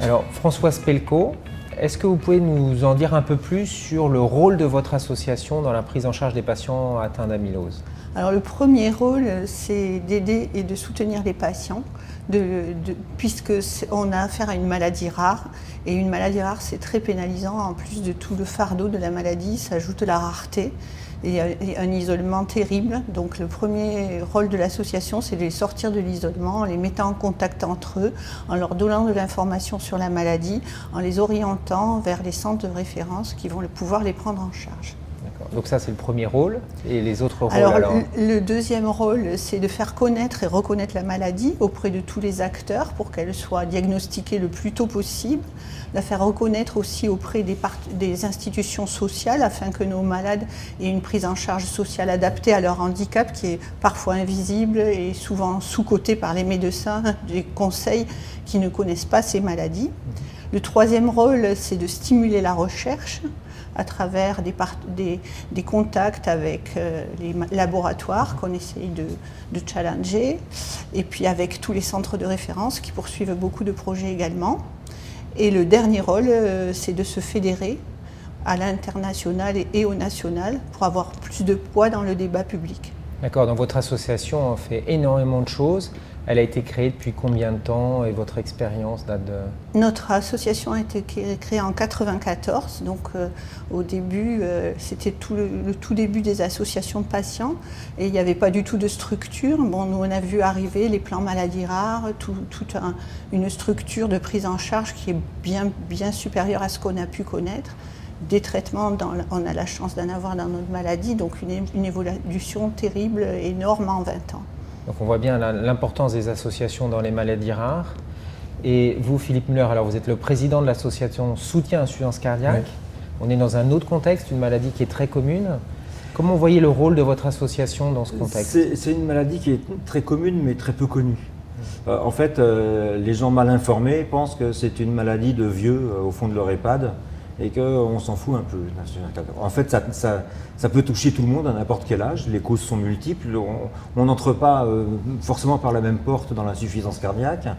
Alors Françoise Pelco, est-ce que vous pouvez nous en dire un peu plus sur le rôle de votre association dans la prise en charge des patients atteints d'amylose? Alors le premier rôle, c'est d'aider et de soutenir les patients, puisqu'on a affaire à une maladie rare. Et une maladie rare, c'est très pénalisant. En plus de tout le fardeau de la maladie, s'ajoute la rareté et un isolement terrible. Donc le premier rôle de l'association, c'est de les sortir de l'isolement, en les mettant en contact entre eux, en leur donnant de l'information sur la maladie, en les orientant vers les centres de référence qui vont pouvoir les prendre en charge. Donc ça, c'est le premier rôle. Et les autres rôles alors le deuxième rôle, c'est de faire connaître et reconnaître la maladie auprès de tous les acteurs pour qu'elle soit diagnostiquée le plus tôt possible, la faire reconnaître aussi auprès des institutions sociales afin que nos malades aient une prise en charge sociale adaptée à leur handicap qui est parfois invisible et souvent sous-coté par les médecins, des conseils qui ne connaissent pas ces maladies. Le troisième rôle, c'est de stimuler la recherche à travers des contacts avec les laboratoires qu'on essaye de challenger, et puis avec tous les centres de référence qui poursuivent beaucoup de projets également. Et le dernier rôle, c'est de se fédérer à l'international et au national pour avoir plus de poids dans le débat public. D'accord, donc votre association fait énormément de choses. Elle a été créée depuis combien de temps et votre expérience date de... Notre association a été créée en 1994, donc au début, c'était le tout début des associations de patients et il n'y avait pas du tout de structure. Bon, nous on a vu arriver les plans maladies rares, une structure de prise en charge qui est bien supérieure à ce qu'on a pu connaître. Des traitements, on a la chance d'en avoir dans notre maladie, donc une évolution terrible, énorme en 20 ans. Donc on voit bien l'importance des associations dans les maladies rares. Et vous, Philippe Müller, alors vous êtes le président de l'association Soutien Insuffisance Cardiaque. Oui. On est dans un autre contexte, une maladie qui est très commune. Comment vous voyez le rôle de votre association dans ce contexte? C'est une maladie qui est très commune mais très peu connue. En fait, les gens mal informés pensent que c'est une maladie de vieux au fond de leur EHPAD et qu'on s'en fout un peu. En fait, ça peut toucher tout le monde à n'importe quel âge, les causes sont multiples, on n'entre pas forcément par la même porte dans l'insuffisance cardiaque,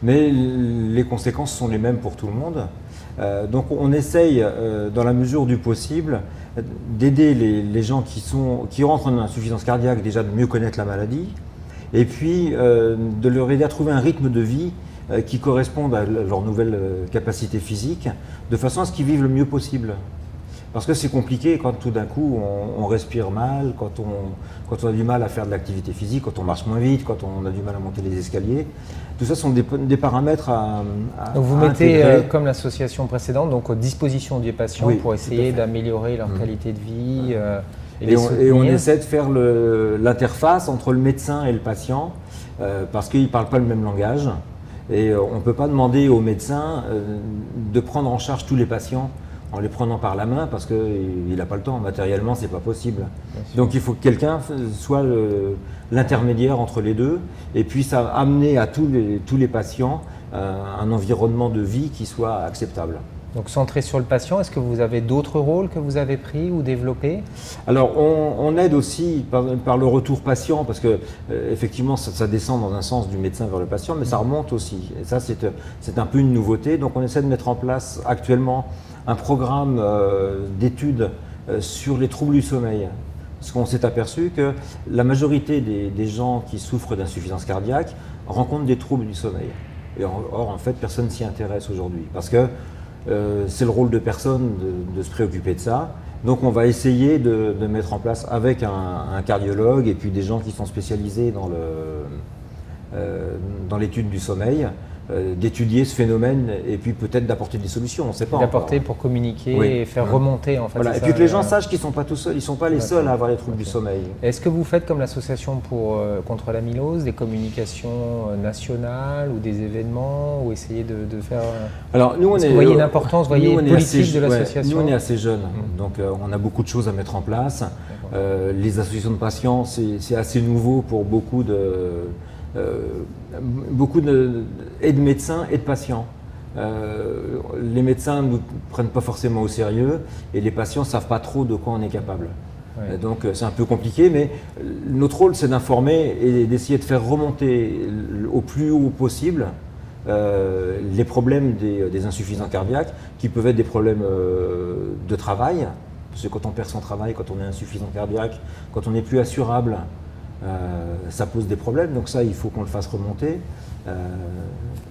mais les conséquences sont les mêmes pour tout le monde. Donc on essaye, dans la mesure du possible, d'aider les gens qui rentrent en insuffisance cardiaque déjà de mieux connaître la maladie, et puis de leur aider à trouver un rythme de vie qui correspondent à leurs nouvelles capacités physiques, de façon à ce qu'ils vivent le mieux possible. Parce que c'est compliqué quand tout d'un coup on respire mal, quand on a du mal à faire de l'activité physique, quand on marche moins vite, quand on a du mal à monter les escaliers. Tout ça sont des paramètres à donc vous mettez, comme l'association précédente, donc aux dispositions des patients, oui, pour essayer d'améliorer leur qualité de vie. Et on essaie de faire l'interface entre le médecin et le patient, parce qu'ils ne parlent pas le même langage. Et on ne peut pas demander au médecin de prendre en charge tous les patients en les prenant par la main parce qu'il n'a pas le temps, matériellement c'est pas possible. Donc il faut que quelqu'un soit l'intermédiaire entre les deux et puisse amener à tous les patients un environnement de vie qui soit acceptable. Donc centré sur le patient, est-ce que vous avez d'autres rôles que vous avez pris ou développés? Alors on aide aussi par le retour patient parce que effectivement ça descend dans un sens du médecin vers le patient, mais ça remonte aussi. Et ça c'est un peu une nouveauté. Donc on essaie de mettre en place actuellement un programme d'études sur les troubles du sommeil. Parce qu'on s'est aperçu que la majorité des gens qui souffrent d'insuffisance cardiaque rencontrent des troubles du sommeil. Et or en fait personne s'y intéresse aujourd'hui parce que c'est le rôle de personne de se préoccuper de ça. Donc on va essayer de mettre en place avec un cardiologue et puis des gens qui sont spécialisés dans l'étude du sommeil, d'étudier ce phénomène et puis peut-être d'apporter des solutions, on ne sait pas. D'apporter pour communiquer et faire remonter en fait. Voilà. Et puis que les gens sachent qu'ils ne sont pas tout seuls, ils ne sont pas les seuls à avoir les troubles du sommeil. Est-ce que vous faites comme l'association contre l'amylose, des communications nationales ou des événements ou essayez de faire... Alors nous vous voyez l'importance, vous voyez politique de l'association? Nous on est assez jeunes, donc on a beaucoup de choses à mettre en place. Les associations de patients c'est assez nouveau pour beaucoup de médecins et de patients. Les médecins ne nous prennent pas forcément au sérieux et les patients ne savent pas trop de quoi on est capable. Ouais. Donc c'est un peu compliqué, mais notre rôle c'est d'informer et d'essayer de faire remonter au plus haut possible les problèmes des insuffisants cardiaques, qui peuvent être des problèmes de travail, parce que quand on perd son travail, quand on est insuffisant cardiaque, quand on n'est plus assurable, ça pose des problèmes. Donc ça, il faut qu'on le fasse remonter.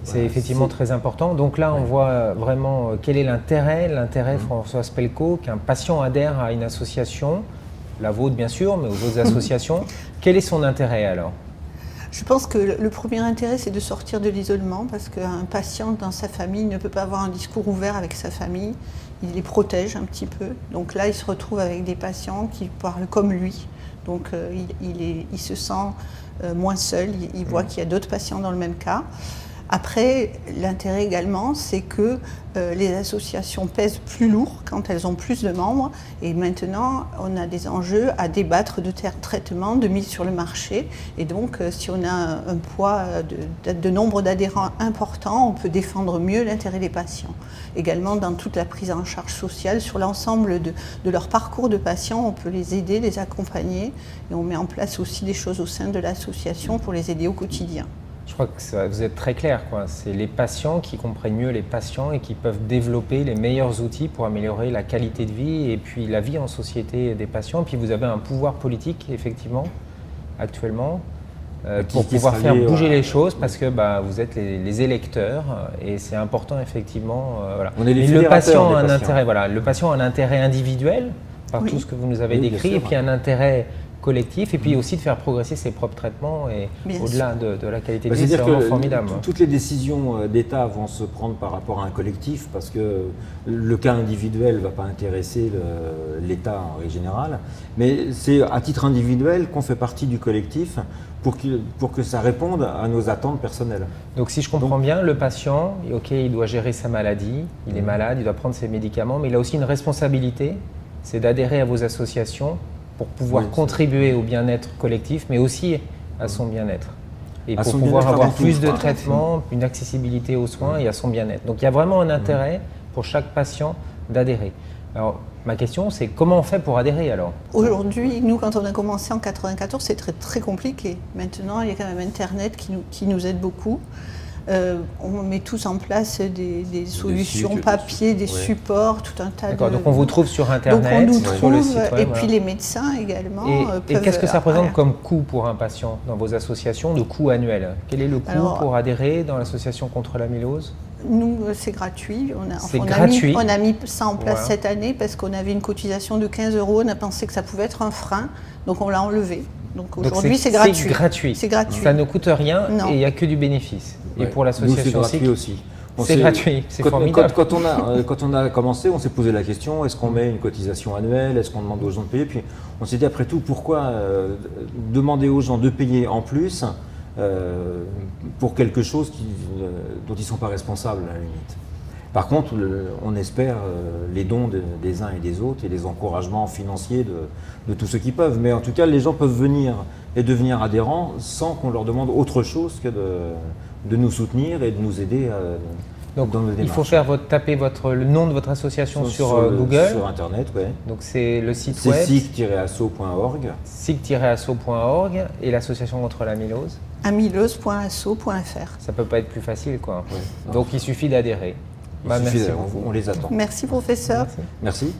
C'est effectivement très important. Donc là, on voit vraiment quel est l'intérêt, François Spelko, qu'un patient adhère à une association, la vôtre bien sûr, mais aux autres associations. Quel est son intérêt alors ? Je pense que le premier intérêt, c'est de sortir de l'isolement, parce qu'un patient dans sa famille ne peut pas avoir un discours ouvert avec sa famille. Il les protège un petit peu. Donc là, il se retrouve avec des patients qui parlent comme lui. Donc il se sent moins seul, il voit qu'il y a d'autres patients dans le même cas. Après, l'intérêt également, c'est que les associations pèsent plus lourd quand elles ont plus de membres. Et maintenant, on a des enjeux à débattre de traitement, de mise sur le marché. Et donc, si on a un poids de nombre d'adhérents important, on peut défendre mieux l'intérêt des patients. Également, dans toute la prise en charge sociale, sur l'ensemble de leur parcours de patients, on peut les aider, les accompagner. Et on met en place aussi des choses au sein de l'association pour les aider au quotidien. Je crois que vous êtes très clair, quoi. C'est les patients qui comprennent mieux les patients et qui peuvent développer les meilleurs outils pour améliorer la qualité de vie et puis la vie en société des patients. Et puis vous avez un pouvoir politique, effectivement, actuellement, pour pouvoir faire bouger les choses parce que vous êtes les électeurs et c'est important, effectivement. Voilà. On est les le patient a un patients. intérêt, voilà, le patient a un intérêt individuel par tout ce que vous nous avez décrit et puis un intérêt collectif et puis aussi de faire progresser ses propres traitements et au-delà de la qualité de vie, c'est vraiment formidable. Toutes les décisions d'État vont se prendre par rapport à un collectif parce que le cas individuel ne va pas intéresser l'État en règle générale, mais c'est à titre individuel qu'on fait partie du collectif pour que ça réponde à nos attentes personnelles. Donc si je comprends bien, le patient, il doit gérer sa maladie, il est malade, il doit prendre ses médicaments, mais il a aussi une responsabilité, c'est d'adhérer à vos associations pour pouvoir contribuer au bien-être collectif, mais aussi à son bien-être. Et pour pouvoir avoir plus de traitements, une accessibilité aux soins et à son bien-être. Donc il y a vraiment un intérêt pour chaque patient d'adhérer. Alors ma question, c'est comment on fait pour adhérer alors ? Aujourd'hui, nous, quand on a commencé en 1994, c'est très, très compliqué. Maintenant, il y a quand même Internet qui nous aide beaucoup. On met tous en place des solutions papier, des supports, tout un tas de... D'accord, donc on vous trouve sur Internet, donc on nous trouve, sur le site web. Et puis les médecins également Et qu'est-ce que ça représente comme coût pour un patient dans vos associations, le coût annuel ? Quel est le coût pour adhérer dans l'association contre l'amylose ? Nous, c'est gratuit. On a mis ça en place cette année parce qu'on avait une cotisation de 15 €. On a pensé que ça pouvait être un frein, donc on l'a enlevé. Donc aujourd'hui, c'est gratuit. C'est gratuit. Ça ne coûte rien et il n'y a que du bénéfice. Et pour l'association aussi. C'est gratuit, c'est formidable. Quand on a commencé, on s'est posé la question, est-ce qu'on met une cotisation annuelle, est-ce qu'on demande aux gens de payer ? Puis on s'est dit après tout, pourquoi demander aux gens de payer en plus pour quelque chose dont ils ne sont pas responsables à la limite. Par contre, on espère les dons des uns et des autres et les encouragements financiers de tous ceux qui peuvent. Mais en tout cas, les gens peuvent venir et devenir adhérents sans qu'on leur demande autre chose que de nous soutenir et de nous aider donc, dans nos démarches. Il faut taper le nom de votre association sur Google. Sur Internet, oui. Donc c'est le site web. C'est sic-asso.org. sic-asso.org et l'association contre l'amylose. amylose.asso.fr. Ça peut pas être plus facile, quoi. Ouais. Donc il suffit d'adhérer. Merci beaucoup. On les attend. Merci professeur. Merci.